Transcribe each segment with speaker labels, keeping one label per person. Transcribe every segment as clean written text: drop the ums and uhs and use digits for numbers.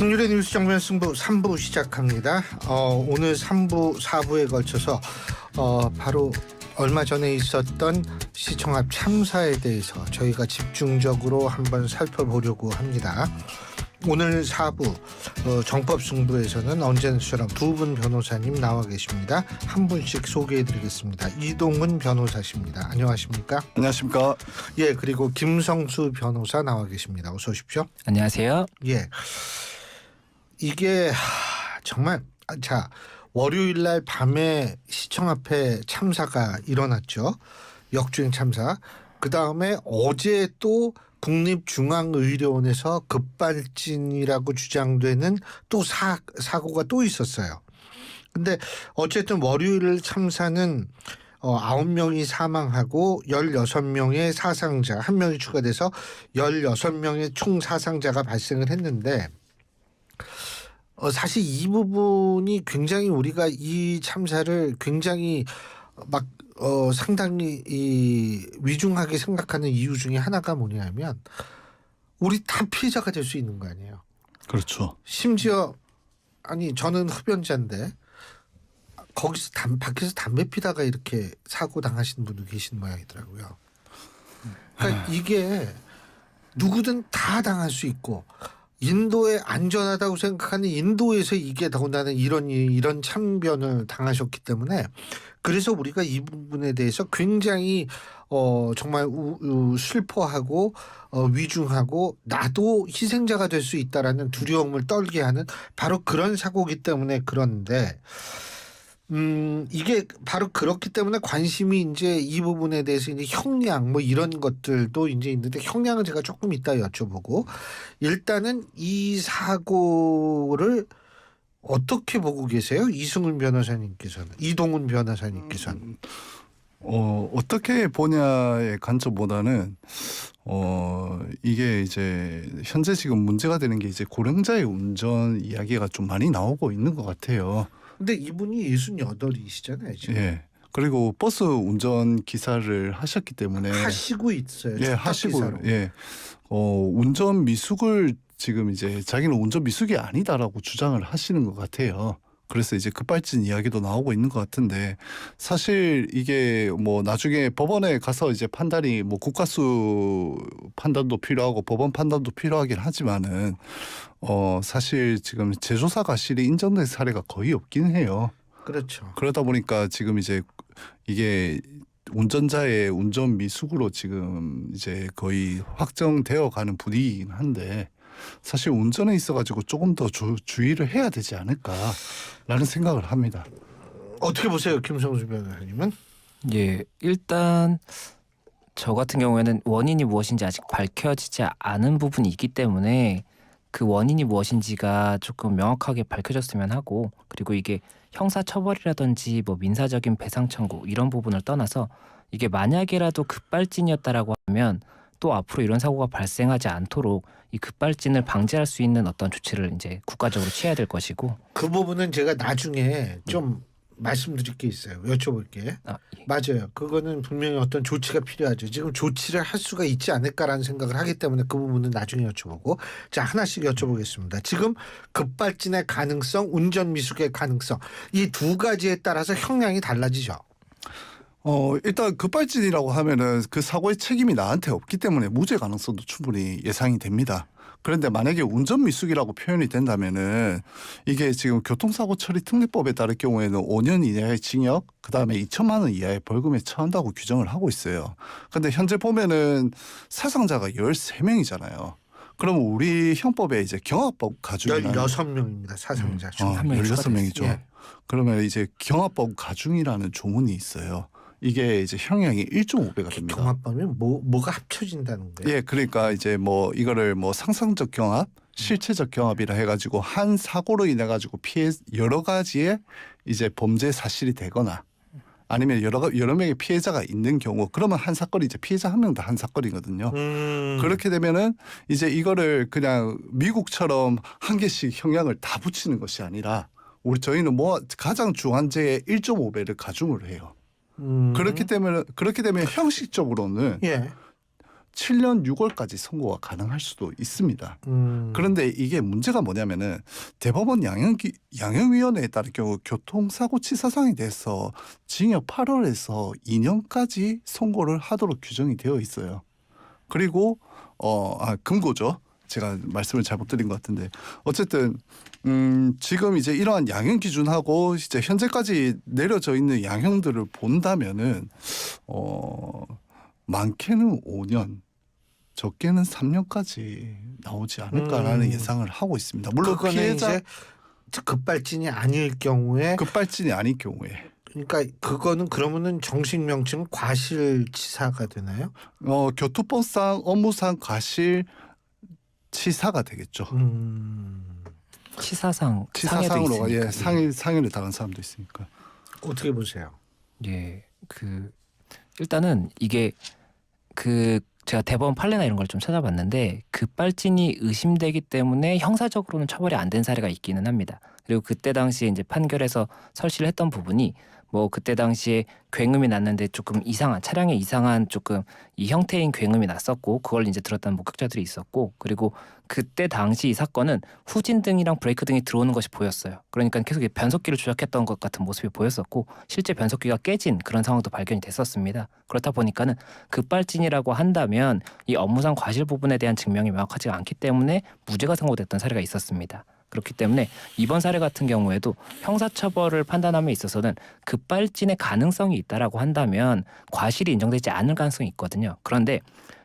Speaker 1: 승률의 뉴스 정면 승부 3부 시작합니다. 오늘 3부, 4부에 걸쳐서 바로 얼마 전에 있었던 시청합 참사에 대해서 저희가 집중적으로 한번 살펴보려고 합니다. 오늘 4부 정법승부에서는 언제처럼 두 분 변호사님 나와 계십니다. 한 분씩 소개해드리겠습니다. 이동훈 변호사십니다. 안녕하십니까?
Speaker 2: 안녕하십니까?
Speaker 1: 예, 그리고 김성수 변호사 나와 계십니다. 어서 오십시오.
Speaker 3: 안녕하세요.
Speaker 1: 예, 이게 정말 월요일 날 밤에 시청 앞에 참사가 일어났죠. 역주행 참사. 그 다음에 어제 또 국립중앙의료원에서 급발진이라고 주장되는 또 사고가 또 있었어요. 근데 어쨌든 월요일 참사는 9명이 사망하고 16명의 사상자, 1명이 추가돼서 16명의 총 사상자가 발생을 했는데 사실 이 부분이 굉장히 우리가 이 참사를 굉장히 상당히 위중하게 생각하는 이유 중에 하나가 뭐냐면 우리 다 피해자가 될 수 있는 거 아니에요.
Speaker 2: 그렇죠.
Speaker 1: 심지어 저는 흡연자인데 거기서 밖에서 담배 피다가 이렇게 사고 당하신 분도 계신 모양이더라고요. 그러니까 이게 누구든 다 당할 수 있고 인도에 안전하다고 생각하는 인도에서 이게 더군다나 이런 참변을 당하셨기 때문에 그래서 우리가 이 부분에 대해서 굉장히 정말 슬퍼하고 위중하고 나도 희생자가 될 수 있다라는 두려움을 떨게 하는 바로 그런 사고이기 때문에 그런데 이게 바로 그렇기 때문에 관심이 이제 이 부분에 대해서 이제 형량 이런 것들도 이제 있는데 형량은 제가 조금 이따 여쭤보고 일단은 이 사고를 어떻게 보고 계세요? 이승훈 변호사님께서는, 이동훈 변호사님께서는.
Speaker 2: 어떻게 보냐의 관점보다는 이게 이제 현재 지금 문제가 되는 게 이제 고령자의 운전 이야기가 좀 많이 나오고 있는 것 같아요.
Speaker 1: 근데 이분이 68이시잖아요 지금.
Speaker 2: 예. 그리고 버스 운전 기사를 하셨기 때문에
Speaker 1: 하시고 있어요.
Speaker 2: 예, 하시고 예. 운전 미숙을 지금 이제 자기는 운전 미숙이 아니다라고 주장을 하시는 것 같아요. 그래서 이제 급발진 이야기도 나오고 있는 것 같은데 사실 이게 나중에 법원에 가서 이제 판단이 국가수 판단도 필요하고 법원 판단도 필요하긴 하지만은 사실 지금 재조사 과실이 인정된 사례가 거의 없긴 해요.
Speaker 1: 그렇죠.
Speaker 2: 그러다 보니까 지금 이제 이게 운전자의 운전 미숙으로 지금 이제 거의 확정되어 가는 분위기이긴 한데 사실 운전에 있어가지고 조금 더 주의를 해야 되지 않을까라는 생각을 합니다.
Speaker 1: 어떻게 보세요, 김성수 변호사님은?
Speaker 3: 예, 일단 저 같은 경우에는 원인이 무엇인지 아직 밝혀지지 않은 부분이 있기 때문에 그 원인이 무엇인지가 조금 명확하게 밝혀졌으면 하고 그리고 이게 형사처벌이라든지 민사적인 배상 청구 이런 부분을 떠나서 이게 만약에라도 급발진이었다라고 하면 또 앞으로 이런 사고가 발생하지 않도록 이 급발진을 방지할 수 있는 어떤 조치를 이제 국가적으로 취해야 될 것이고
Speaker 1: 그 부분은 제가 나중에 좀 말씀드릴 게 있어요. 여쭤볼게.
Speaker 3: 예.
Speaker 1: 맞아요. 그거는 분명히 어떤 조치가 필요하죠. 지금 조치를 할 수가 있지 않을까라는 생각을 하기 때문에 그 부분은 나중에 여쭤보고 자 하나씩 여쭤보겠습니다. 지금 급발진의 가능성, 운전 미숙의 가능성 이 두 가지에 따라서 형량이 달라지죠.
Speaker 2: 일단 급발진이라고 하면은 그 사고의 책임이 나한테 없기 때문에 무죄 가능성도 충분히 예상이 됩니다. 그런데 만약에 운전 미숙이라고 표현이 된다면은 이게 지금 교통사고 처리 특례법에 따를 경우에는 5년 이하의 징역, 그다음에 2천만 원 이하의 벌금에 처한다고 규정을 하고 있어요. 근데 현재 보면은 사상자가 13명이잖아요. 그럼 우리 형법에 이제 경합법 가중이라는
Speaker 1: 16명입니다. 사상자 중
Speaker 2: 16명이죠.
Speaker 1: 예.
Speaker 2: 그러면 이제 경합법 가중이라는 조문이 있어요. 이게 이제 형량이 1.5배가 됩니다.
Speaker 1: 경합법이면 뭐가 합쳐진다는 거예요?
Speaker 2: 예, 그러니까 이제 이거를 상상적 경합, 실체적 경합이라 해가지고 한 사고로 인해 가지고 여러 가지의 이제 범죄 사실이 되거나 아니면 여러 명의 피해자가 있는 경우 그러면 한 사건이 이제 피해자 한 명당 한 사건이거든요. 그렇게 되면은 이제 이거를 그냥 미국처럼 한 개씩 형량을 다 붙이는 것이 아니라 저희는 가장 중한죄의 1.5배를 가중을 해요. 그렇게 되면 형식적으로는
Speaker 1: 예.
Speaker 2: 7년 6월까지 선고가 가능할 수도 있습니다. 그런데 이게 문제가 뭐냐면은 대법원 양형위원회에 따른 경우 교통사고치사상에 대해서 징역 8월에서 2년까지 선고를 하도록 규정이 되어 있어요. 그리고 금고죠. 제가 말씀을 잘못 드린 것 같은데 어쨌든 지금 이제 이러한 양형 기준하고 이제 현재까지 내려져 있는 양형들을 본다면은 많게는 5년, 적게는 3년까지 나오지 않을까라는 예상을 하고 있습니다. 물론
Speaker 1: 그거는
Speaker 2: 피해자
Speaker 1: 이제 급발진이 아닐 경우에
Speaker 2: 급발진이 아닌 경우에
Speaker 1: 그러니까 그거는 그러면은 정식 명칭은 과실치사가 되나요?
Speaker 2: 교통법상 업무상 과실 치사가 되겠죠.
Speaker 3: 치사상
Speaker 2: 치사상으로
Speaker 3: 상해도
Speaker 2: 예,
Speaker 3: 있으니까.
Speaker 2: 상해를 당한 사람도 있으니까.
Speaker 1: 어떻게 보세요?
Speaker 3: 예, 일단은 이게 제가 대법원 판례나 이런 걸 좀 찾아봤는데 급발진이 의심되기 때문에 형사적으로는 처벌이 안 된 사례가 있기는 합니다. 그리고 그때 당시에 이제 판결에서 설치를 했던 부분이 뭐 그때 당시에 굉음이 났는데 조금 이상한 차량에 이상한 조금 이 형태인 굉음이 났었고 그걸 이제 들었다는 목격자들이 있었고 그리고 그때 당시 이 사건은 후진등이랑 브레이크 등이 들어오는 것이 보였어요. 그러니까 계속 변속기를 조작했던 것 같은 모습이 보였었고 실제 변속기가 깨진 그런 상황도 발견이 됐었습니다. 그렇다 보니까는 급발진이라고 한다면 이 업무상 과실 부분에 대한 증명이 명확하지 않기 때문에 무죄가 선고됐던 사례가 있었습니다. 그렇기 때문에 이번 사례 같은 경우에도 형사처벌을 판단함에 있어서는 급발진의 가능성이 있다라고 한다면 과실이 인정되지 않을 가능성이 있거든요. 그런데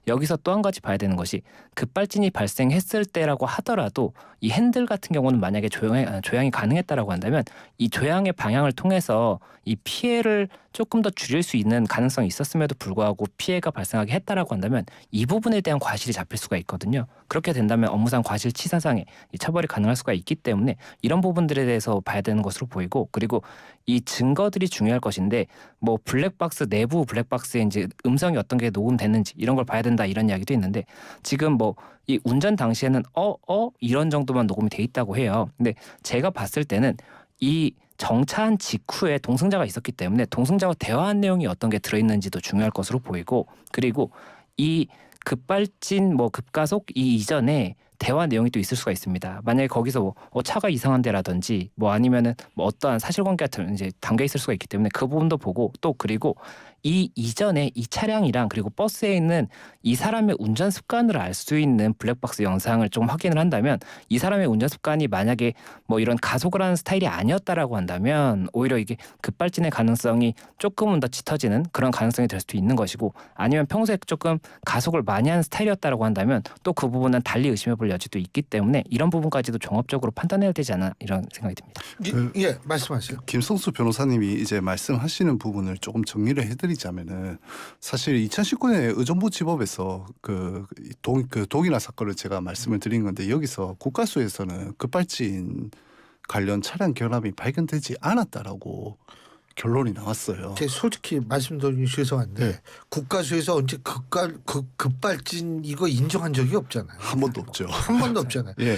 Speaker 3: 여기서 또 한 가지 봐야 되는 것이 급발진이 발생했을 때라고 하더라도 이 핸들 같은 경우는 만약에 조향이 가능했다라고 한다면 이 조향의 방향을 통해서 이 피해를 조금 더 줄일 수 있는 가능성이 있었음에도 불구하고 피해가 발생하게 했다라고 한다면 이 부분에 대한 과실이 잡힐 수가 있거든요. 그렇게 된다면 업무상 과실치사상의 이 처벌이 가능할 수가 있기 때문에 이런 부분들에 대해서 봐야 되는 것으로 보이고 그리고 이 증거들이 중요할 것인데 뭐 블랙박스 내부 블랙박스에 이제 음성이 어떤 게 녹음됐는지 이런 걸 봐야 된다 이런 이야기도 있는데 지금 뭐 이 운전 당시에는 이런 정도만 녹음이 돼 있다고 해요. 근데 제가 봤을 때는 이 정차한 직후에 동승자가 있었기 때문에 동승자와 대화한 내용이 어떤 게 들어있는지도 중요할 것으로 보이고 그리고 이 급발진 뭐 급가속 이 이전에 대화 내용이 또 있을 수가 있습니다. 만약에 거기서 차가 이상한데라든지 뭐 아니면은 뭐 어떠한 사실관계 같은 이제 담겨 있을 수가 있기 때문에 그 부분도 보고 또 그리고 이 이전에 이 차량이랑 그리고 버스에 있는 이 사람의 운전 습관을 알 수 있는 블랙박스 영상을 좀 확인을 한다면 이 사람의 운전 습관이 만약에 뭐 이런 가속을 하는 스타일이 아니었다라고 한다면 오히려 이게 급발진의 가능성이 조금은 더 짙어지는 그런 가능성이 될 수도 있는 것이고 아니면 평소에 조금 가속을 많이 하는 스타일이었다라고 한다면 또 그 부분은 달리 의심해 볼 여지도 있기 때문에 이런 부분까지도 종합적으로 판단해야 되지 않나 이런 생각이 듭니다.
Speaker 1: 예, 말씀하세요.
Speaker 2: 김성수 변호사님이 이제 말씀하시는 부분을 조금 정리를 해드리자면은 사실 2019년에 의정부 지법에서 그 동일한 사건을 제가 말씀을 드린 건데 여기서 국가수에서는 급발진 관련 차량 결함이 발견되지 않았다라고 결론이 나왔어요.
Speaker 1: 제 솔직히 말씀드리기 죄송한데
Speaker 2: 네.
Speaker 1: 국가수에서 언제 급발진 이거 인정한 적이 없잖아요.
Speaker 2: 한 번도 없죠.
Speaker 1: 한 번도 없잖아요.
Speaker 2: 예.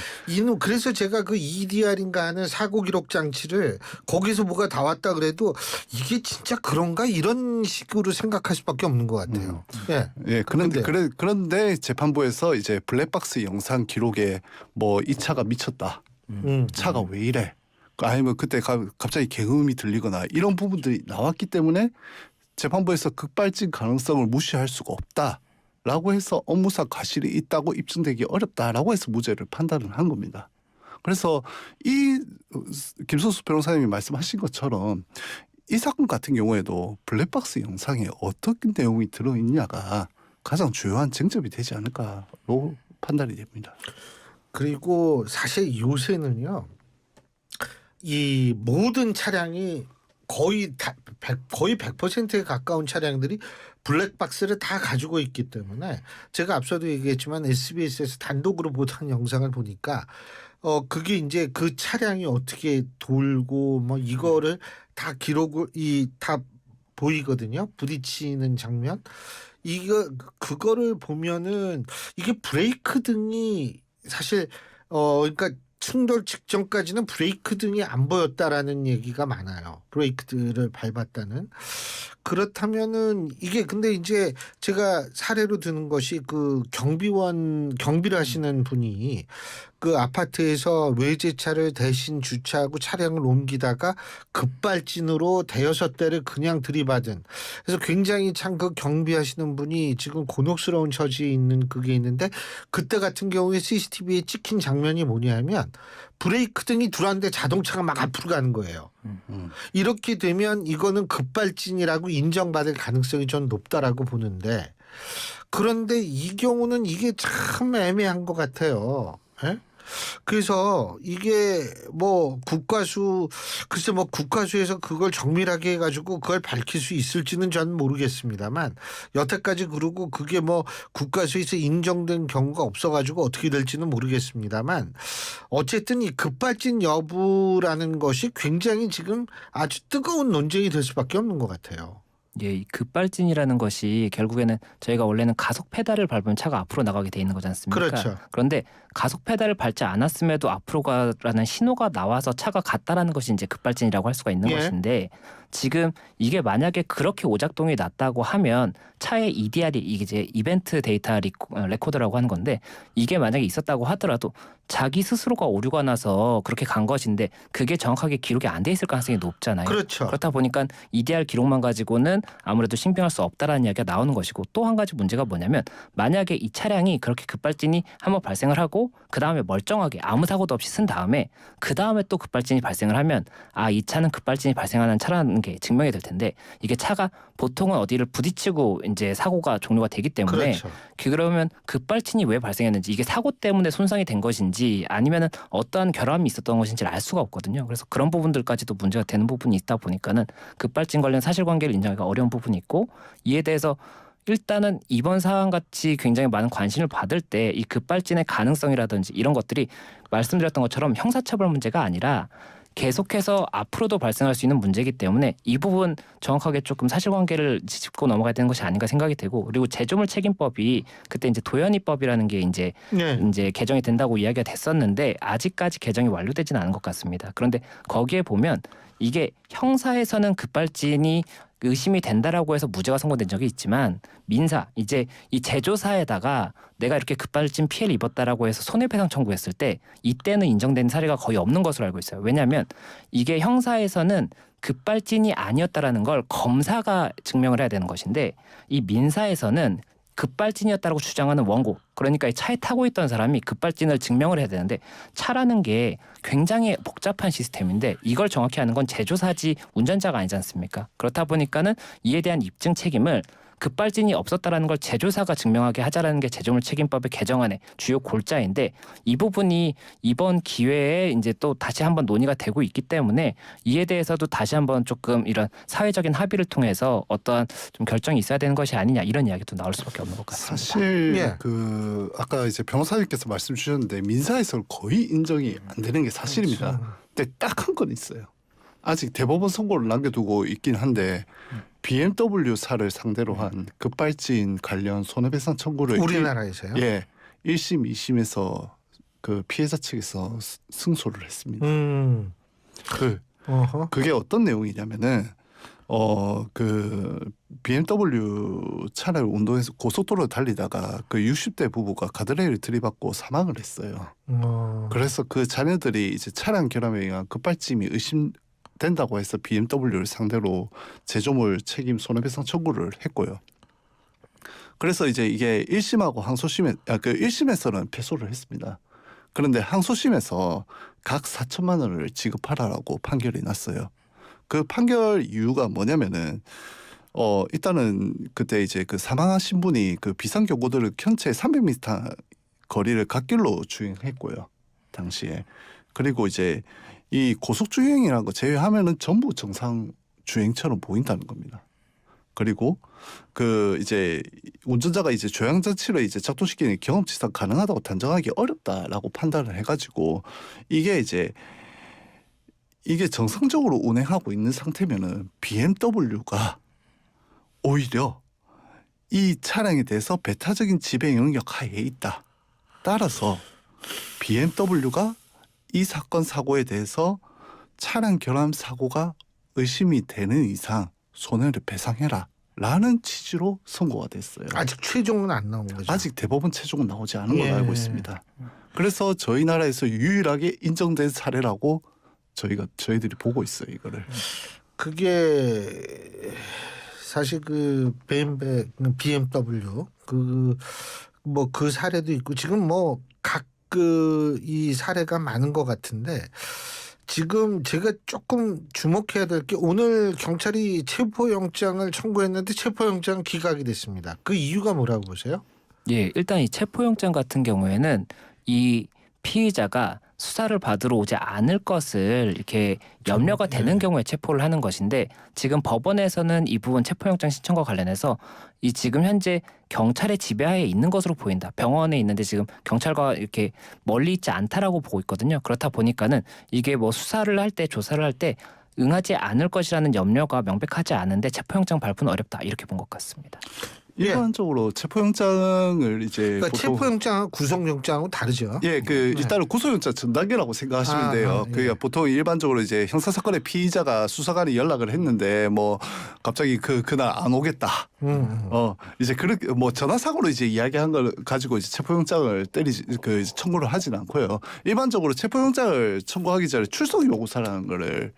Speaker 1: 그래서 제가 그 EDR인가 하는 사고 기록 장치를 거기서 뭐가 다 왔다 그래도 이게 진짜 그런가 이런 식으로 생각할 수밖에 없는 것 같아요. 예.
Speaker 2: 예, 그런데 재판부에서 이제 블랙박스 영상 기록에 뭐 이 차가 미쳤다. 차가 왜 이래? 아니면 그때 갑자기 굉음이 들리거나 이런 부분들이 나왔기 때문에 재판부에서 급발진 가능성을 무시할 수가 없다라고 해서 업무상 과실이 있다고 입증되기 어렵다라고 해서 무죄를 판단을 한 겁니다. 그래서 이 김선수 변호사님이 말씀하신 것처럼 이 사건 같은 경우에도 블랙박스 영상에 어떤 내용이 들어있냐가 가장 주요한 쟁점이 되지 않을까로 판단이 됩니다.
Speaker 1: 그리고 사실 요새는요. 이 모든 차량이 거의 100%에 가까운 차량들이 블랙박스를 다 가지고 있기 때문에 제가 앞서도 얘기했지만 SBS에서 단독으로 보던 영상을 보니까 그게 이제 그 차량이 어떻게 돌고 뭐 이거를 다 기록을 다 보이거든요. 부딪히는 장면. 그거를 보면은 이게 브레이크 등이 사실 그러니까 충돌 직전까지는 브레이크 등이 안 보였다라는 얘기가 많아요. 브레이크들을 밟았다는. 그렇다면은 이게 근데 이제 제가 사례로 드는 것이 그 경비를 하시는 분이 그 아파트에서 외제차를 대신 주차하고 차량을 옮기다가 급발진으로 대여섯 대를 그냥 들이받은. 그래서 굉장히 참 그 경비하시는 분이 지금 곤혹스러운 처지에 있는 그게 있는데 그때 같은 경우에 CCTV에 찍힌 장면이 뭐냐면 브레이크 등이 들어왔는데 자동차가 막 앞으로 가는 거예요. 이렇게 되면 이거는 급발진이라고 인정받을 가능성이 좀 높다라고 보는데 그런데 이 경우는 이게 참 애매한 것 같아요. 예? 그래서 이게 뭐 글쎄 뭐 국과수에서 그걸 정밀하게 해가지고 그걸 밝힐 수 있을지는 저는 모르겠습니다만 여태까지 그러고 그게 뭐 국과수에서 인정된 경우가 없어가지고 어떻게 될지는 모르겠습니다만 어쨌든 이 급발진 여부라는 것이 굉장히 지금 아주 뜨거운 논쟁이 될 수밖에 없는 것 같아요.
Speaker 3: 예, 이 급발진이라는 것이 결국에는 저희가 원래는 가속 페달을 밟으면 차가 앞으로 나가게 돼 있는 거지 않습니까?
Speaker 1: 그렇죠.
Speaker 3: 그런데 가속 페달을 밟지 않았음에도 앞으로 가라는 신호가 나와서 차가 갔다라는 것이 이제 급발진이라고 할 수가 있는
Speaker 1: 예.
Speaker 3: 것인데 지금 이게 만약에 그렇게 오작동이 났다고 하면 차의 EDR이 이게 이제 이벤트 데이터 레코더라고 하는 건데 이게 만약에 있었다고 하더라도 자기 스스로가 오류가 나서 그렇게 간 것인데 그게 정확하게 기록이 안 돼 있을 가능성이 높잖아요.
Speaker 1: 그렇죠.
Speaker 3: 그렇다 보니까 EDR 기록만 가지고는 아무래도 신빙할 수 없다라는 이야기가 나오는 것이고 또 한 가지 문제가 뭐냐면 만약에 이 차량이 그렇게 급발진이 한번 발생을 하고 그 다음에 멀쩡하게 아무 사고도 없이 쓴 다음에 그 다음에 또 급발진이 발생을 하면 이 차는 급발진이 발생하는 차라는 게 증명이 될 텐데 이게 차가 보통은 어디를 부딪히고 이제 사고가 종료가 되기 때문에
Speaker 1: 그렇죠.
Speaker 3: 그러면 급발진이 왜 발생했는지 이게 사고 때문에 손상이 된 것인지 아니면은 어떠한 결함이 있었던 것인지를 알 수가 없거든요. 그래서 그런 부분들까지도 문제가 되는 부분이 있다 보니까는 급발진 관련 사실관계를 인정하기가 어려운 부분이 있고 이에 대해서 일단은 이번 사안 같이 굉장히 많은 관심을 받을 때 이 급발진의 가능성이라든지 이런 것들이 말씀드렸던 것처럼 형사처벌 문제가 아니라 계속해서 앞으로도 발생할 수 있는 문제이기 때문에 이 부분 정확하게 조금 사실관계를 짚고 넘어가야 되는 것이 아닌가 생각이 되고 그리고 제조물 책임법이 그때 이제 도연이법이라는 게 이제 개정이 된다고 이야기가 됐었는데 아직까지 개정이 완료되지는 않은 것 같습니다. 그런데 거기에 보면 이게 형사에서는 급발진이 의심이 된다라고 해서 무죄가 선고된 적이 있지만 민사 이제 이 제조사에다가 내가 이렇게 급발진 피해를 입었다라고 해서 손해배상 청구했을 때 이때는 인정된 사례가 거의 없는 것으로 알고 있어요. 왜냐하면 이게 형사에서는 급발진이 아니었다라는 걸 검사가 증명을 해야 되는 것인데 이 민사에서는 급발진이었다고 주장하는 원고 그러니까 이 차에 타고 있던 사람이 급발진을 증명을 해야 되는데 차라는 게 굉장히 복잡한 시스템인데 이걸 정확히 하는 건 제조사지 운전자가 아니지 않습니까? 그렇다 보니까는 이에 대한 입증 책임을 급발진이 없었다라는 걸 제조사가 증명하게 하자라는 게 제조물 책임법의 개정안의 주요 골자인데 이 부분이 이번 기회에 이제 또 다시 한번 논의가 되고 있기 때문에 이에 대해서도 다시 한번 조금 이런 사회적인 합의를 통해서 어떠한 좀 결정이 있어야 되는 것이 아니냐 이런 이야기도 나올 수밖에 없는 것 같습니다.
Speaker 2: 사실
Speaker 1: 예.
Speaker 2: 그 아까 이제 변호사님께서 말씀 주셨는데 민사에서 거의 인정이 안 되는 게 사실입니다.
Speaker 1: 그렇죠.
Speaker 2: 근데 딱 한 건 있어요. 아직 대법원 선고를 남겨두고 있긴 한데 BMW사를 상대로 한 급발진 관련 손해배상 청구를
Speaker 1: 우리나라에서요?
Speaker 2: 예 1심, 2심에서 그 피해자 측에서 승소를 했습니다. 그게 어떤 내용이냐면은 그 BMW 차를 운동해서 고속도로를 달리다가 그 60대 부부가 가드레일을 들이받고 사망을 했어요. 그래서 그 자녀들이 이제 차량 결함에 의한 급발진이 의심된다고 해서 BMW를 상대로 제조물 책임 손해배상 청구를 했고요. 그래서 이제 이게 1심하고 항소심에 그 1심에서는 패소를 했습니다. 그런데 항소심에서 각 4천만 원을 지급하라라고 판결이 났어요. 그 판결 이유가 뭐냐면은 일단은 그때 이제 그 사망하신 분이 그 비상경고등을 켠 채 300m 거리를 갓길로 주행했고요. 당시에. 그리고 이제 이 고속주행이라는 거 제외하면은 전부 정상 주행처럼 보인다는 겁니다. 그리고 그 이제 운전자가 이제 조향 장치를 이제 작동시키는 경험치상 가능하다고 단정하기 어렵다라고 판단을 해가지고 이게 정상적으로 운행하고 있는 상태면은 BMW가 오히려 이 차량에 대해서 배타적인 지배 영역 하에 있다. 따라서 BMW가 이 사건 사고에 대해서 차량 결함 사고가 의심이 되는 이상 손해를 배상해라라는 취지로 선고가 됐어요.
Speaker 1: 아직 최종은 안 나온 거죠.
Speaker 2: 아직 대법원 최종은 나오지 않은 걸로
Speaker 1: 예.
Speaker 2: 알고 있습니다. 그래서 저희 나라에서 유일하게 인정된 사례라고 저희들이 보고 있어요, 이거를.
Speaker 1: 그게 사실 그 BMW 그 사례도 있고 지금 뭐 각 이 사례가 많은 것 같은데 지금 제가 조금 주목해야 될 게 오늘 경찰이 체포영장을 청구했는데 체포영장 기각이 됐습니다. 그 이유가 뭐라고 보세요?
Speaker 3: 예, 일단 이 체포영장 같은 경우에는 이 피의자가 수사를 받으러 오지 않을 것을 이렇게 염려가 되는 경우에 체포를 하는 것인데 지금 법원에서는 이 부분 체포영장 신청과 관련해서 이 지금 현재 경찰의 지배하에 있는 것으로 보인다. 병원에 있는데 지금 경찰과 이렇게 멀리 있지 않다라고 보고 있거든요. 그렇다 보니까는 이게 뭐 수사를 할 때 조사를 할 때 응하지 않을 것이라는 염려가 명백하지 않은데 체포영장 발부는 어렵다 이렇게 본 것 같습니다.
Speaker 2: 일반적으로 체포영장을 이제
Speaker 1: 그러니까
Speaker 2: 보통
Speaker 1: 체포영장은 구속영장하고 다르죠.
Speaker 2: 예, 일단은 구속영장 전 단계라고 생각하시면 돼요.
Speaker 1: 예.
Speaker 2: 그러니까 보통 일반적으로 이제 형사사건의 피의자가 수사관이 연락을 했는데 뭐 갑자기 그날 안 오겠다. 이제 그렇게 뭐 전화상으로 이제 이야기한 걸 가지고 이제 체포영장을 청구를 하진 않고요. 일반적으로 체포영장을 청구하기 전에 출석 요구서라는 거를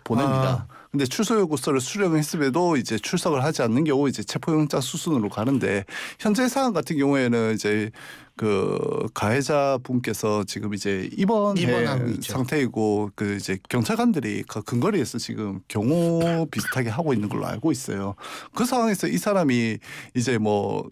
Speaker 2: 보냅니다. 근데 출석 요구서를 수령했음에도 이제 출석을 하지 않는 경우 이제 체포영장 수순으로 가는데 현재 사안 같은 경우에는 이제 그 가해자 분께서 지금 이제 입원해 상태이고 그 이제 경찰관들이 그 근거리에서 지금 경호 비슷하게 하고 있는 걸로 알고 있어요. 그 상황에서 이 사람이 이제 뭐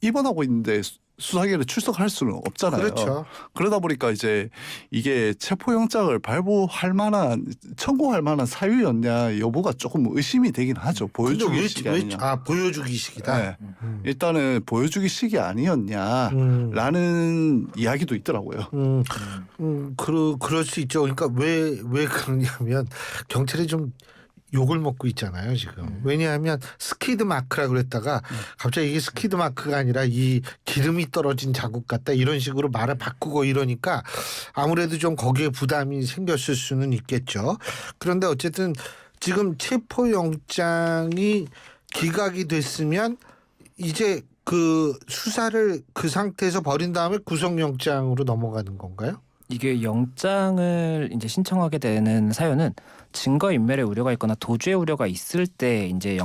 Speaker 2: 입원하고 있는데 수사기일에 출석할 수는 없잖아요.
Speaker 1: 그렇죠.
Speaker 2: 그러다 보니까 이제 이게 체포영장을 발부할 만한 청구할 만한 사유였냐 여부가 조금 의심이 되긴 하죠. 보여주기식이 아니냐.
Speaker 1: 보여주기식이다.
Speaker 2: 네. 일단은 보여주기식이 아니었냐라는 이야기도 있더라고요.
Speaker 1: 그럴 수 있죠. 그러니까 왜 그러냐면 경찰이 좀 욕을 먹고 있잖아요 지금. 왜냐하면 스키드 마크라 그랬다가 갑자기 이게 스키드 마크가 아니라 이 기름이 떨어진 자국 같다 이런 식으로 말을 바꾸고 이러니까 아무래도 좀 거기에 부담이 생겼을 수는 있겠죠. 그런데 어쨌든 지금 체포영장이 기각이 됐으면 이제 그 수사를 그 상태에서 벌인 다음에 구속영장으로 넘어가는 건가요?
Speaker 3: 이게 영장을 이제 신청하게 되는 사유는 증거 인멸의 우려가 있거나 도주의 우려가 있을 때 이제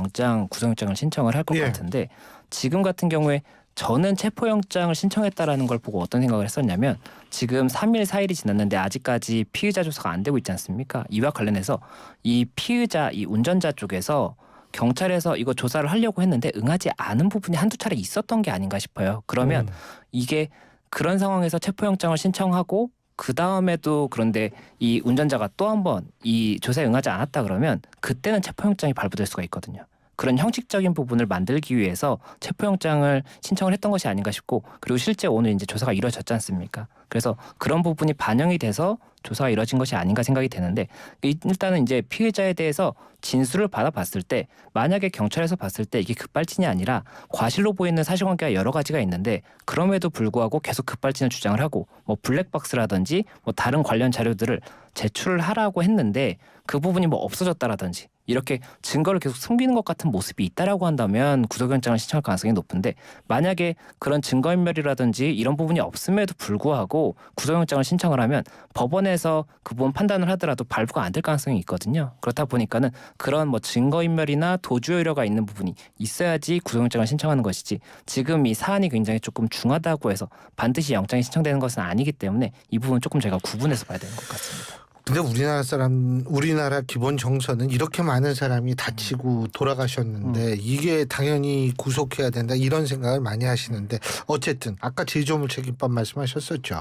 Speaker 3: 구속영장을 신청을 할 것 같은데 지금 같은 경우에 저는 체포영장을 신청했다라는 걸 보고 어떤 생각을 했었냐면 지금 3일 4일이 지났는데 아직까지 피의자 조사가 안 되고 있지 않습니까? 이와 관련해서 이 피의자 이 운전자 쪽에서 경찰에서 이거 조사를 하려고 했는데 응하지 않은 부분이 한두 차례 있었던 게 아닌가 싶어요. 그러면 이게 그런 상황에서 체포영장을 신청하고 그 다음에도 그런데 이 운전자가 또 한 번 이 조사에 응하지 않았다 그러면 그때는 체포영장이 발부될 수가 있거든요. 그런 형식적인 부분을 만들기 위해서 체포영장을 신청을 했던 것이 아닌가 싶고 그리고 실제 오늘 이제 조사가 이루어졌지 않습니까? 그래서 그런 부분이 반영이 돼서 조사가 이루어진 것이 아닌가 생각이 되는데 일단은 이제 피의자에 대해서 진술을 받아봤을 때 만약에 경찰에서 봤을 때 이게 급발진이 아니라 과실로 보이는 사실관계가 여러 가지가 있는데 그럼에도 불구하고 계속 급발진을 주장을 하고 뭐 블랙박스라든지 뭐 다른 관련 자료들을 제출을 하라고 했는데 그 부분이 뭐 없어졌다라든지 이렇게 증거를 계속 숨기는 것 같은 모습이 있다라고 한다면 구속영장을 신청할 가능성이 높은데 만약에 그런 증거인멸이라든지 이런 부분이 없음에도 불구하고 구속영장을 신청을 하면 법원에서 그 부분 판단을 하더라도 발부가 안 될 가능성이 있거든요. 그렇다 보니까는 그런 뭐 증거인멸이나 도주의 우려가 있는 부분이 있어야지 구속영장을 신청하는 것이지 지금 이 사안이 굉장히 조금 중하다고 해서 반드시 영장이 신청되는 것은 아니기 때문에 이 부분 조금 저희가 구분해서 봐야 되는 것 같습니다.
Speaker 1: 근데 우리나라 기본 정서는 이렇게 많은 사람이 다치고 돌아가셨는데 이게 당연히 구속해야 된다 이런 생각을 많이 하시는데 어쨌든 아까 제조물 책임법 말씀하셨었죠.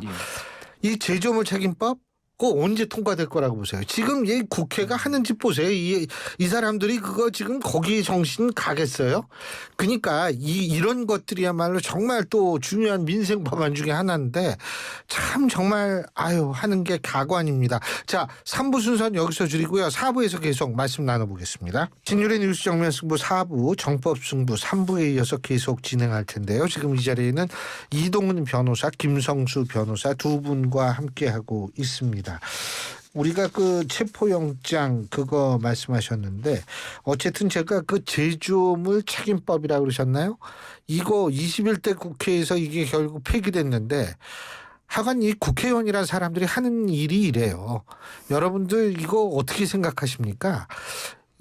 Speaker 1: 이 제조물 책임법 꼭 언제 통과될 거라고 보세요? 지금 이 국회가 하는 짓 보세요. 이 사람들이 그거 지금 거기에 정신 가겠어요? 그러니까 이런 것들이야말로 정말 또 중요한 민생 법안 중에 하나인데 참 정말 하는 게 가관입니다. 자, 3부 순서는 여기서 줄이고요. 4부에서 계속 말씀 나눠보겠습니다. 진율의 뉴스 정면 승부 4부, 정법 승부 3부에 이어서 계속 진행할 텐데요. 지금 이 자리에는 이동훈 변호사, 김성수 변호사 두 분과 함께하고 있습니다. 우리가 그 체포영장 그거 말씀하셨는데 어쨌든 제가 그 제조물 책임법이라고 그러셨나요? 이거 21대 국회에서 이게 결국 폐기됐는데 하여간 이 국회의원이라는 사람들이 하는 일이 이래요. 여러분들 이거 어떻게 생각하십니까?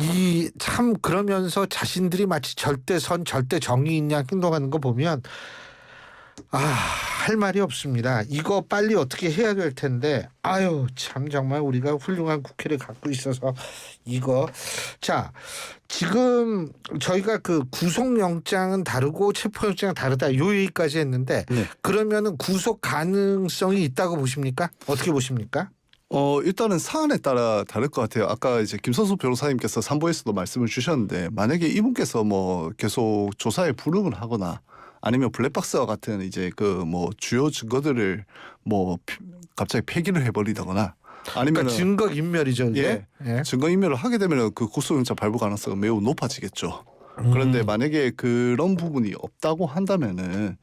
Speaker 1: 이 참 그러면서 자신들이 마치 절대선 절대 정의인 양 행동하는 거 보면 할 말이 없습니다. 이거 빨리 어떻게 해야 될 텐데 참 정말 우리가 훌륭한 국회를 갖고 있어서 이거 자 지금 저희가 그 구속영장은 다르고 체포영장은 다르다 요 얘기까지 했는데
Speaker 2: 네.
Speaker 1: 그러면은 구속 가능성이 있다고 보십니까? 어떻게 보십니까?
Speaker 2: 일단은 사안에 따라 다를 것 같아요. 아까 이제 김선수 변호사님께서 3부에서도 말씀을 주셨는데 만약에 이분께서 뭐 계속 조사에 불응을 하거나 아니면 블랙박스와 같은 이제 그 뭐 주요 증거들을 뭐 갑자기 폐기를 해버리다거나 아니면
Speaker 1: 그러니까 증거 인멸이죠. 이게? 예.
Speaker 2: 증거 인멸을 하게 되면 그 구속영장 발부 가능성은 매우 높아지겠죠. 그런데 만약에 그런 부분이 없다고 한다면은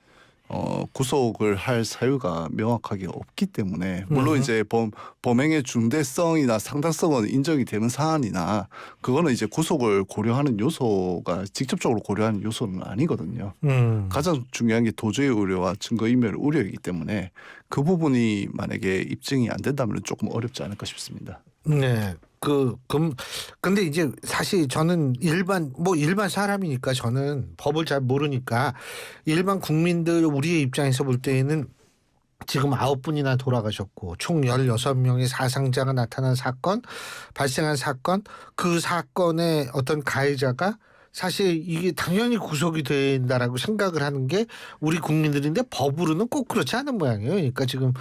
Speaker 2: 구속을 할 사유가 명확하게 없기 때문에 물론 이제 범행의 중대성이나 상당성은 인정이 되는 사안이나 그거는 이제 구속을 고려하는 요소가 직접적으로 고려하는 요소는 아니거든요. 가장 중요한 게 도주의 우려와 증거인멸 우려이기 때문에 그 부분이 만약에 입증이 안 된다면 조금 어렵지 않을까 싶습니다.
Speaker 1: 네. 근데 이제 사실 저는 일반 사람이니까 저는 법을 잘 모르니까 일반 국민들 우리의 입장에서 볼 때에는 지금 9분이나 돌아가셨고 총 16명의 사상자가 나타난 사건, 발생한 사건, 그 사건의 어떤 가해자가 사실 이게 당연히 구속이 된다라고 생각을 하는 게 우리 국민들인데 법으로는 꼭 그렇지 않은 모양이에요. 그러니까 지금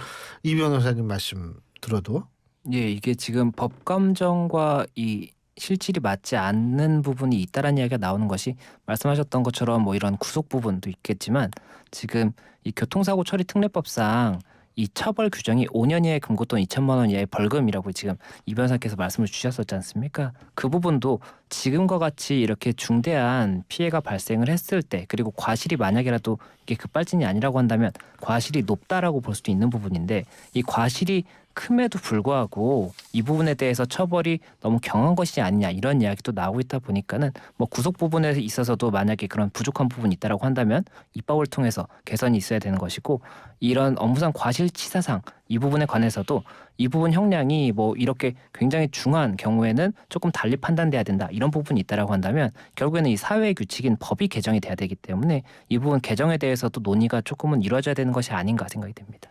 Speaker 1: 이 변호사님 말씀 들어도
Speaker 3: 예, 이게 지금 법 감정과 이 실질이 맞지 않는 부분이 있다라는 이야기가 나오는 것이 말씀하셨던 것처럼 뭐 이런 구속 부분도 있겠지만 지금 이 교통사고 처리 특례법상 이 처벌 규정이 5년 이하의 금고 또는 2천만 원 이하의 벌금이라고 지금 이 변호사께서 말씀을 주셨었지 않습니까? 그 부분도 지금과 같이 이렇게 중대한 피해가 발생을 했을 때 그리고 과실이 만약이라도 이게 급발진이 아니라고 한다면 과실이 높다라고 볼 수도 있는 부분인데 이 과실이 큼에도 불구하고 이 부분에 대해서 처벌이 너무 경한 것이 아니냐 이런 이야기도 나오고 있다 보니까는 뭐 구속 부분에 있어서도 만약에 그런 부족한 부분이 있다라고 한다면 입법을 통해서 개선이 있어야 되는 것이고 이런 업무상 과실치사상 이 부분에 관해서도 이 부분 형량이 뭐 이렇게 굉장히 중한 경우에는 조금 달리 판단돼야 된다 이런 부분이 있다라고 한다면 결국에는 이 사회의 규칙인 법이 개정이 돼야 되기 때문에 이 부분 개정에 대해서도 논의가 조금은 이루어져야 되는 것이 아닌가 생각이 됩니다.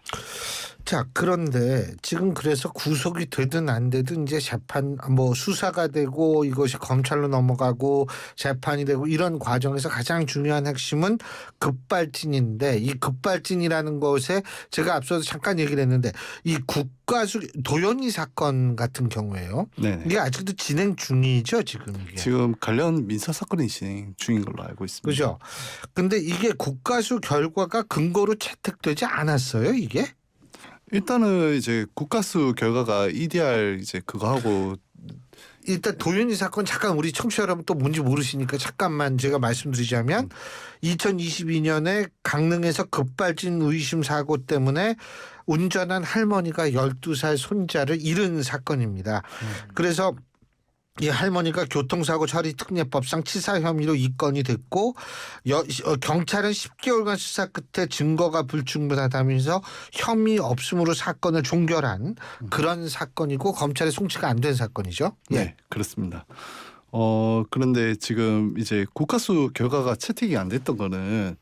Speaker 1: 자, 그런데 지금 그래서 구속이 되든 안 되든 이제 재판 수사가 되고 이것이 검찰로 넘어가고 재판이 되고 이런 과정에서 가장 중요한 핵심은 급발진인데 이 급발진이라는 것에 제가 앞서서 잠깐 얘기를 했는데 이 국가수 도연이 사건 같은 경우에요.
Speaker 2: 네네.
Speaker 1: 이게 아직도 진행 중이죠, 지금 이게.
Speaker 2: 지금 관련 민사 사건이 진행 중인 걸로 알고 있습니다.
Speaker 1: 그죠? 근데 이게 국가수 결과가 근거로 채택되지 않았어요, 이게?
Speaker 2: 일단은 이제 국가수 결과가 EDR 이제 그거하고
Speaker 1: 일단 도윤이 사건 잠깐 우리 청취자 여러분 또 뭔지 모르시니까 잠깐만 제가 말씀드리자면 2022년에 강릉에서 급발진 의심 사고 때문에 운전한 할머니가 12살 손자를 잃은 사건입니다. 그래서 이 할머니가 교통사고 처리 특례법상 치사 혐의로 입건이 됐고 경찰은 10개월간 수사 끝에 증거가 불충분하다면서 혐의 없음으로 사건을 종결한 그런 사건이고 검찰에 송치가 안 된 사건이죠. 예.
Speaker 2: 네, 그렇습니다. 그런데 지금 이제 국가수 결과가 채택이 안 됐던 거는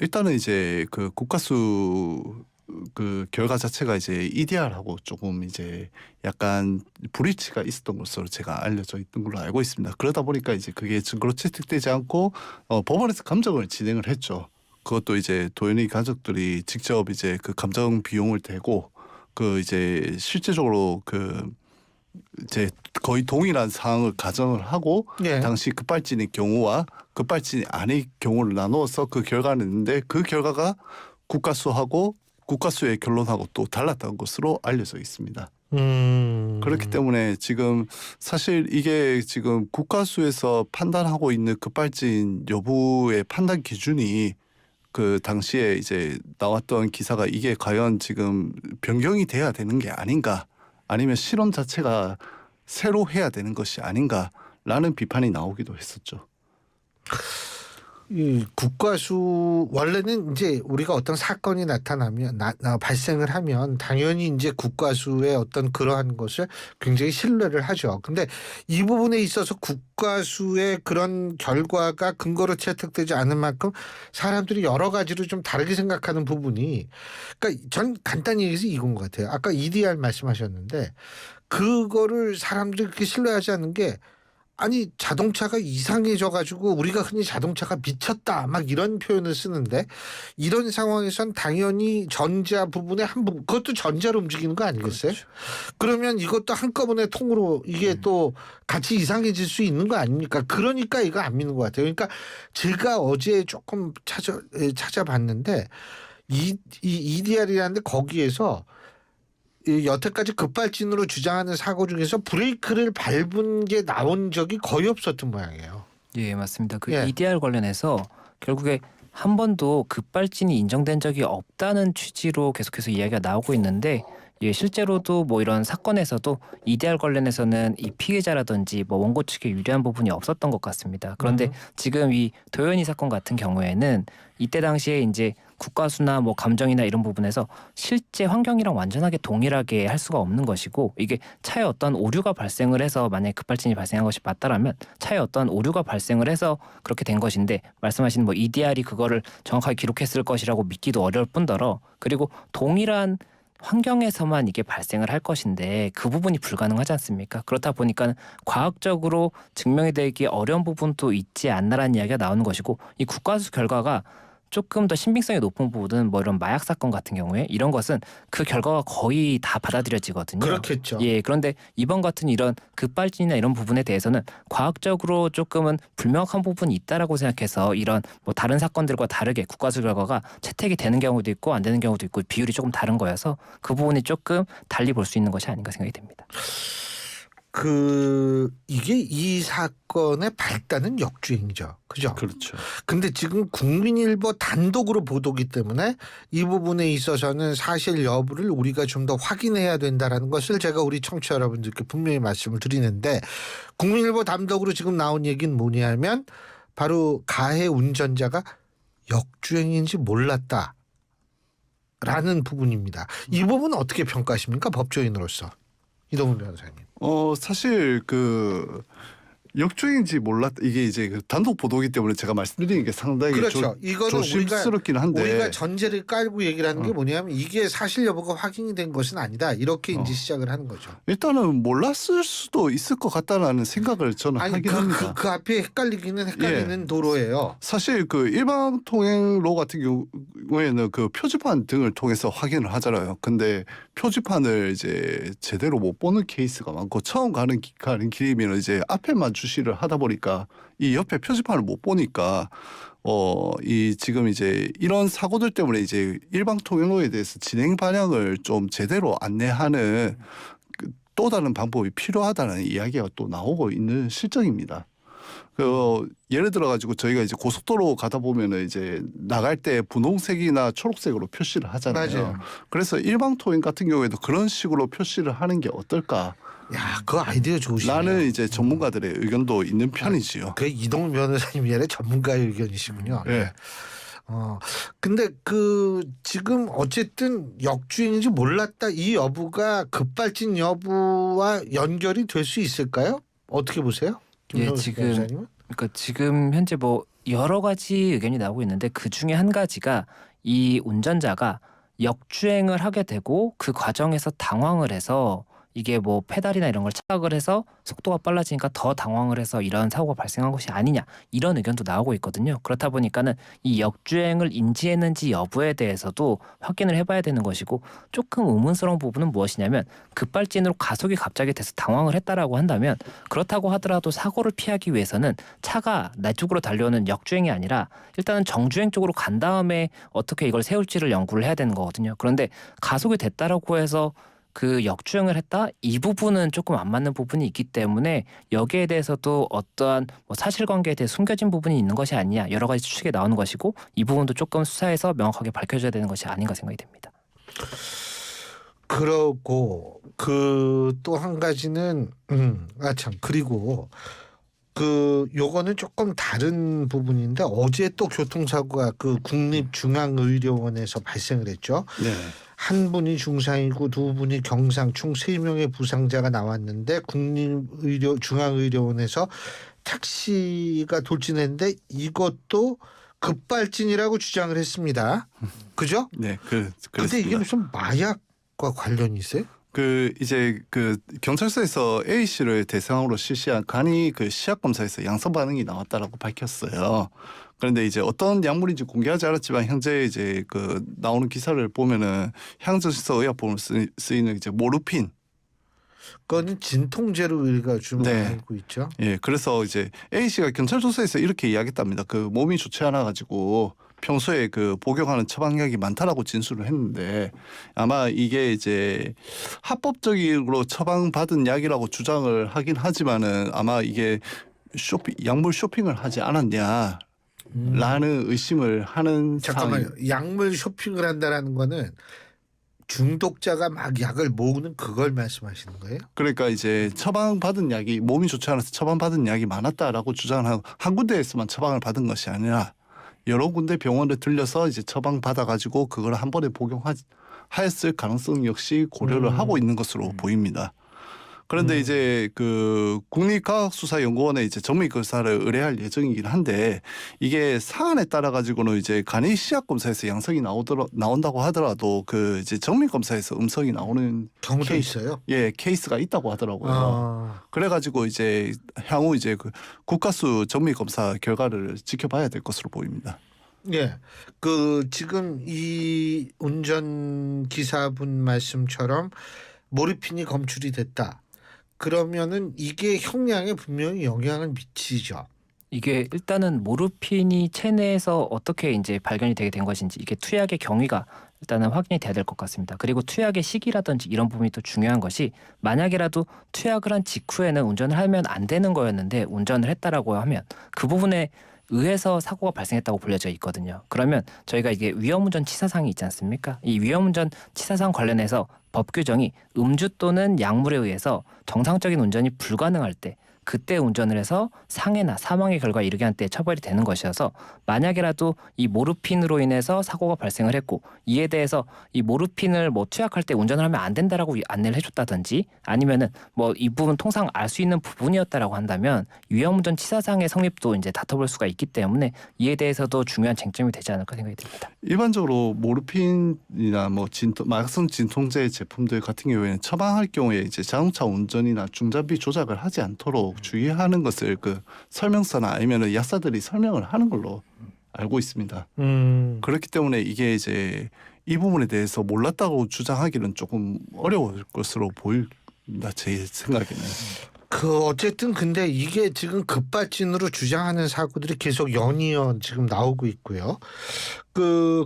Speaker 2: 일단은 이제 그 국가수 그 결과 자체가 이제 EDR하고 조금 이제 약간 불일치가 있었던 것으로 제가 알려져 있던 걸로 알고 있습니다. 그러다 보니까 이제 그게 증거로 채택되지 않고 법원에서 감정을 진행을 했죠. 그것도 이제 도연이 가족들이 직접 이제 그 감정 비용을 대고 그 이제 실제적으로 그 이제 거의 동일한 상황을 가정을 하고
Speaker 1: 예.
Speaker 2: 당시 급발진의 경우와 급발진이 아닐 경우를 나누어서 그 결과를 냈는데 그 결과가 국가수하고 국가수의 결론하고 또 달랐던 것으로 알려져 있습니다. 그렇기 때문에 지금 사실 이게 지금 국가수에서 판단하고 있는 급발진 여부의 판단 기준이 그 당시에 이제 나왔던 기사가 이게 과연 지금 변경이 돼야 되는 게 아닌가 아니면 실험 자체가 새로 해야 되는 것이 아닌가라는 비판이 나오기도 했었죠.
Speaker 1: 이 국가수 원래는 이제 우리가 어떤 사건이 나타나면 발생을 하면 당연히 이제 국가수의 어떤 그러한 것을 굉장히 신뢰를 하죠. 근데 이 부분에 있어서 국가수의 그런 결과가 근거로 채택되지 않은 만큼 사람들이 여러 가지로 좀 다르게 생각하는 부분이 그러니까 전 간단히 얘기해서 이건 것 같아요. 아까 EDR 말씀하셨는데 그거를 사람들이 그렇게 신뢰하지 않는 게 아니 자동차가 이상해져 가지고 우리가 흔히 자동차가 미쳤다 막 이런 표현을 쓰는데 이런 상황에선 당연히 전자 부분의 한 부분 그것도 전자로 움직이는 거 아니겠어요?
Speaker 3: 그렇죠.
Speaker 1: 그러면 이것도 한꺼번에 통으로 이게 또 같이 이상해질 수 있는 거 아닙니까? 그러니까 이거 안 믿는 것 같아요. 그러니까 제가 어제 조금 찾아봤는데 이 EDR이라는데 거기에서 이 여태까지 급발진으로 주장하는 사고 중에서 브레이크를 밟은 게 나온 적이 거의 없었던 모양이에요.
Speaker 3: 예, 맞습니다. 그
Speaker 1: 예.
Speaker 3: EDR 관련해서 결국에 한 번도 급발진이 인정된 적이 없다는 취지로 계속해서 이야기가 나오고 있는데 예, 실제로도 뭐 이런 사건에서도 EDR 관련해서는 이 피해자라든지 뭐 원고 측에 유리한 부분이 없었던 것 같습니다. 그런데 지금 이 도연이 사건 같은 경우에는 이때 당시에 이제 국가수나 뭐 감정이나 이런 부분에서 실제 환경이랑 완전하게 동일하게 할 수가 없는 것이고 이게 차에 어떤 오류가 발생을 해서 만약에 급발진이 발생한 것이 맞다라면 차에 어떤 오류가 발생을 해서 그렇게 된 것인데 말씀하신 뭐 EDR이 그거를 정확하게 기록했을 것이라고 믿기도 어려울 뿐더러 그리고 동일한 환경에서만 이게 발생을 할 것인데 그 부분이 불가능하지 않습니까? 그렇다 보니까 과학적으로 증명이 되기 어려운 부분도 있지 않나라는 이야기가 나오는 것이고 이 국가수 결과가 조금 더 신빙성이 높은 부분은 뭐 이런 마약 사건 같은 경우에 이런 것은 그 결과가 거의 다 받아들여지거든요.
Speaker 1: 그렇겠죠.
Speaker 3: 예, 그런데 이번 같은 이런 급발진이나 이런 부분에 대해서는 과학적으로 조금은 불명확한 부분이 있다라고 생각해서 이런 뭐 다른 사건들과 다르게 국가수 결과가 채택이 되는 경우도 있고 안 되는 경우도 있고 비율이 조금 다른 거여서 그 부분이 조금 달리 볼 수 있는 것이 아닌가 생각이 됩니다.
Speaker 1: 이게 이 사건의 발단은 역주행이죠. 그죠?
Speaker 2: 그렇죠.
Speaker 1: 근데 지금 국민일보 단독으로 보도기 때문에 이 부분에 있어서는 사실 여부를 우리가 좀 더 확인해야 된다라는 것을 제가 우리 청취자 여러분들께 분명히 말씀을 드리는데 국민일보 단독으로 지금 나온 얘기는 뭐냐면 바로 가해 운전자가 역주행인지 몰랐다라는 부분입니다. 이 부분은 어떻게 평가하십니까? 법조인으로서. 이동훈 변호사님.
Speaker 2: 사실 그 역주행인지 몰랐다. 이게 이제 그 단독 보도기 때문에 제가 말씀드리는 게 상당히
Speaker 1: 그렇죠. 이거는
Speaker 2: 조심스럽긴 한데
Speaker 1: 우리가 전제를 깔고 얘기를 하는 게 뭐냐면 이게 사실 여부가 확인이 된 것은 아니다. 이렇게 이제 시작을 하는 거죠.
Speaker 2: 일단은 몰랐을 수도 있을 것 같다라는 생각을 저는
Speaker 1: 아니
Speaker 2: 하긴 합니다.
Speaker 1: 그 앞에 헷갈리는 도로예요.
Speaker 2: 사실 그 일반 통행로 같은 경우에는 그 표지판 등을 통해서 확인을 하잖아요. 근데 표지판을 이제 제대로 못 보는 케이스가 많고 처음 가는 길이면 이제 앞에만 주시를 하다 보니까 이 옆에 표지판을 못 보니까 이 지금 이제 이런 사고들 때문에 이제 일반 통행로에 대해서 진행 방향을 좀 제대로 안내하는 또 다른 방법이 필요하다는 이야기가 또 나오고 있는 실정입니다. 예를 들어 가지고 저희가 이제 고속도로 가다 보면은 이제 나갈 때 분홍색이나 초록색으로 표시를 하잖아요.
Speaker 1: 맞아요.
Speaker 2: 그래서 일반 통행 같은 경우에도 그런 식으로 표시를 하는 게 어떨까?
Speaker 1: 야, 그 아이디어 좋으시네요.
Speaker 2: 라는 이제 전문가들의 의견도 있는 편이지요.
Speaker 1: 그 이동훈 변호사님 얘네 전문가의 의견이시군요.
Speaker 2: 네.
Speaker 1: 근데 지금 어쨌든 역주행인지 몰랐다 이 여부가 급발진 여부와 연결이 될 수 있을까요? 어떻게 보세요?
Speaker 3: 예, 지금 그러니까 지금 현재 뭐 여러 가지 의견이 나오고 있는데 그 중에 한 가지가 이 운전자가 역주행을 하게 되고 그 과정에서 당황을 해서 이게 뭐 페달이나 이런 걸 착각을 해서 속도가 빨라지니까 더 당황을 해서 이런 사고가 발생한 것이 아니냐 이런 의견도 나오고 있거든요. 그렇다 보니까는 이 역주행을 인지했는지 여부에 대해서도 확인을 해봐야 되는 것이고 조금 의문스러운 부분은 무엇이냐면 급발진으로 가속이 갑자기 돼서 당황을 했다라고 한다면 그렇다고 하더라도 사고를 피하기 위해서는 차가 내 쪽으로 달려오는 역주행이 아니라 일단은 정주행 쪽으로 간 다음에 어떻게 이걸 세울지를 연구를 해야 되는 거거든요. 그런데 가속이 됐다라고 해서 그 역주행을 했다? 이 부분은 조금 안 맞는 부분이 있기 때문에 여기에 대해서도 어떠한 뭐 사실관계에 대해 숨겨진 부분이 있는 것이 아니냐 여러 가지 추측이 나오는 것이고 이 부분도 조금 수사에서 명확하게 밝혀져야 되는 것이 아닌가 생각이 됩니다.
Speaker 1: 그러고 그 또 한 가지는 참 그리고 그 요거는 조금 다른 부분인데 어제 또 교통사고가 그 국립중앙의료원에서 발생을 했죠.
Speaker 2: 네.
Speaker 1: 한 분이 중상이고 두 분이 경상 총 3명의 부상자가 나왔는데 중앙의료원에서 택시가 돌진했는데 이것도 급발진이라고 주장을 했습니다. 그죠?
Speaker 2: 네,
Speaker 1: 근데
Speaker 2: 그렇습니다.
Speaker 1: 이게 무슨 마약과 관련이 있어요?
Speaker 2: 이제 경찰서에서 A 씨를 대상으로 실시한 간이 그 시약 검사에서 양성 반응이 나왔다라고 밝혔어요. 그런데 이제 어떤 약물인지 공개하지 않았지만 현재 이제 나오는 기사를 보면은 향정신성 의약품으로 쓰이는 이제 모르핀.
Speaker 1: 그거는 진통제로 우리가 주로
Speaker 2: 네.
Speaker 1: 알고 있죠.
Speaker 2: 예, 그래서 이제 A 씨가 경찰 조사에서 이렇게 이야기했답니다. 몸이 좋지 않아 가지고 평소에 복용하는 처방약이 많다라고 진술을 했는데 아마 이게 이제 합법적으로 처방받은 약이라고 주장을 하긴 하지만은 아마 이게 약물 쇼핑을 하지 않았냐라는 의심을 하는
Speaker 1: 잠깐만요.
Speaker 2: 상황이.
Speaker 1: 약물 쇼핑을 한다라는 거는 중독자가 막 약을 모으는 그걸 말씀하시는 거예요?
Speaker 2: 그러니까 이제 처방받은 약이 몸이 좋지 않아서 처방받은 약이 많았다라고 주장을 하고 한 군데에서만 처방을 받은 것이 아니라 여러 군데 병원에 들려서 이제 처방 받아가지고 그걸 한 번에 복용하였을 가능성 역시 고려를 하고 있는 것으로 보입니다. 그런데 이제 국립과학수사연구원에 이제 전문의검사를 의뢰할 예정이긴 한데 이게 사안에 따라 가지고는 이제 간이 시약 검사에서 양성이 나온다고 하더라도 이제 전문의검사에서 음성이 나오는
Speaker 1: 경우도 있어요.
Speaker 2: 케이스가 있다고 하더라고요. 그래가지고 이제 향후 이제 국가수 전문의검사 결과를 지켜봐야 될 것으로 보입니다.
Speaker 1: 예, 지금 이 운전기사분 말씀처럼 모르핀이 검출이 됐다. 그러면은 이게 형량에 분명히 영향을 미치죠.
Speaker 3: 이게 일단은 모르핀이 체내에서 어떻게 이제 발견이 되게 된 것인지 이게 투약의 경위가 일단은 확인이 돼야 될 것 같습니다. 그리고 투약의 시기라든지 이런 부분이 또 중요한 것이 만약에라도 투약을 한 직후에는 운전을 하면 안 되는 거였는데 운전을 했다라고 하면 그 부분에 의해서 사고가 발생했다고 불려져 있거든요. 그러면 저희가 이게 위험운전 치사상이 있지 않습니까? 이 위험운전 치사상 관련해서 법 규정이 음주 또는 약물에 의해서 정상적인 운전이 불가능할 때 그때 운전을 해서 상해나 사망의 결과에 이르게 한 때 처벌이 되는 것이어서 만약에라도 이 모르핀으로 인해서 사고가 발생을 했고 이에 대해서 이 모르핀을 뭐 투약할 때 운전을 하면 안 된다라고 안내를 해줬다든지 아니면은 뭐 이 부분 통상 알 수 있는 부분이었다라고 한다면 위험운전 치사상의 성립도 이제 다퉈볼 수가 있기 때문에 이에 대해서도 중요한 쟁점이 되지 않을까 생각이 듭니다.
Speaker 2: 일반적으로 모르핀이나 뭐 마약성 진통제 제품들 같은 경우에는 처방할 경우에 이제 자동차 운전이나 중장비 조작을 하지 않도록 주의하는 것을 설명서나 아니면은 약사들이 설명을 하는 걸로 알고 있습니다. 그렇기 때문에 이게 이제 이 부분에 대해서 몰랐다고 주장하기는 조금 어려울 것으로 보입니다. 제 생각에는.
Speaker 1: 어쨌든 근데 이게 지금 급발진으로 주장하는 사고들이 계속 연이어 지금 나오고 있고요.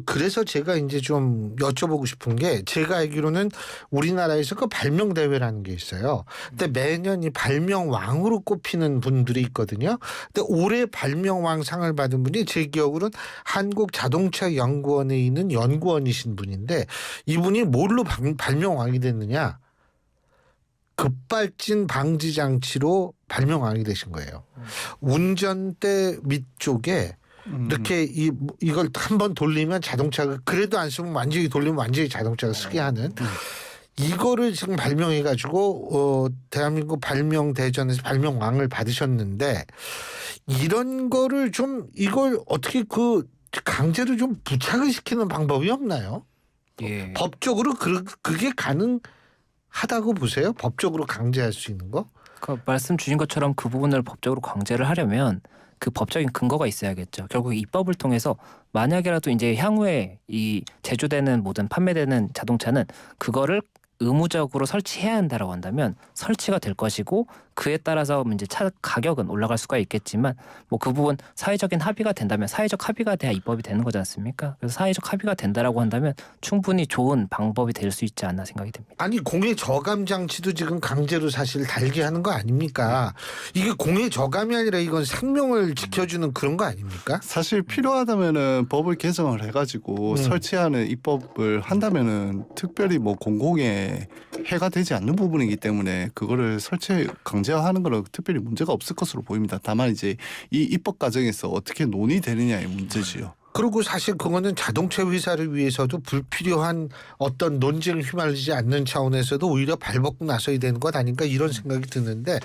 Speaker 1: 그래서 제가 이제 좀 여쭤보고 싶은 게 제가 알기로는 우리나라에서 발명 대회라는 게 있어요. 근데 매년 이 발명왕으로 꼽히는 분들이 있거든요. 근데 올해 발명왕 상을 받은 분이 제 기억으로는 한국자동차연구원에 있는 연구원이신 분인데 이분이 뭘로 발명왕이 됐느냐? 급발진 방지 장치로 발명왕이 되신 거예요. 운전대 밑쪽에 이렇게 이걸 한번 돌리면 자동차가 그래도 안 쓰면 완전히 돌리면 완전히 자동차가 쓰게 하는 이거를 지금 발명해 가지고 대한민국 발명 대전에서 발명왕을 받으셨는데 이런 거를 좀 이걸 어떻게 강제로 좀 부착을 시키는 방법이 없나요?
Speaker 3: 예.
Speaker 1: 법적으로 그게 하다고 보세요? 법적으로 강제할 수 있는 거?
Speaker 3: 그 말씀 주신 것처럼 그 부분을 법적으로 강제를 하려면 그 법적인 근거가 있어야겠죠. 결국 입법을 통해서 만약이라도 이제 향후에 이 제조되는 모든 판매되는 자동차는 그거를 의무적으로 설치해야 한다라고 한다면 설치가 될 것이고 그에 따라서 이제 차 가격은 올라갈 수가 있겠지만 뭐 그 부분 사회적인 합의가 된다면 사회적 합의가 돼야 입법이 되는 거지 않습니까? 그래서 사회적 합의가 된다라고 한다면 충분히 좋은 방법이 될 수 있지 않나 생각이 됩니다.
Speaker 1: 아니 공해 저감 장치도 지금 강제로 사실 달게 하는 거 아닙니까? 이게 공해 저감이 아니라 이건 생명을 지켜주는 그런 거 아닙니까?
Speaker 2: 사실 필요하다면은 법을 개정을 해가지고 설치하는 입법을 한다면은 특별히 뭐 공공에 해가 되지 않는 부분이기 때문에 그거를 설치 강제화하는 거는 특별히 문제가 없을 것으로 보입니다. 다만 이제 이 입법 과정에서 어떻게 논의되느냐의 문제지요.
Speaker 1: 그리고 사실 그거는 자동차 회사를 위해서도 불필요한 어떤 논쟁을 휘말리지 않는 차원에서도 오히려 발벗고 나서야 되는 것 아닌가 이런 생각이 드는데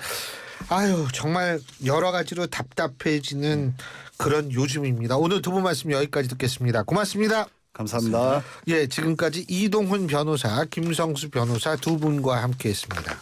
Speaker 1: 아유 정말 여러 가지로 답답해지는 그런 요즘입니다. 오늘 두 분 말씀 여기까지 듣겠습니다. 고맙습니다.
Speaker 2: 감사합니다.
Speaker 1: 예, 지금까지 이동훈 변호사, 김성수 변호사 두 분과 함께했습니다.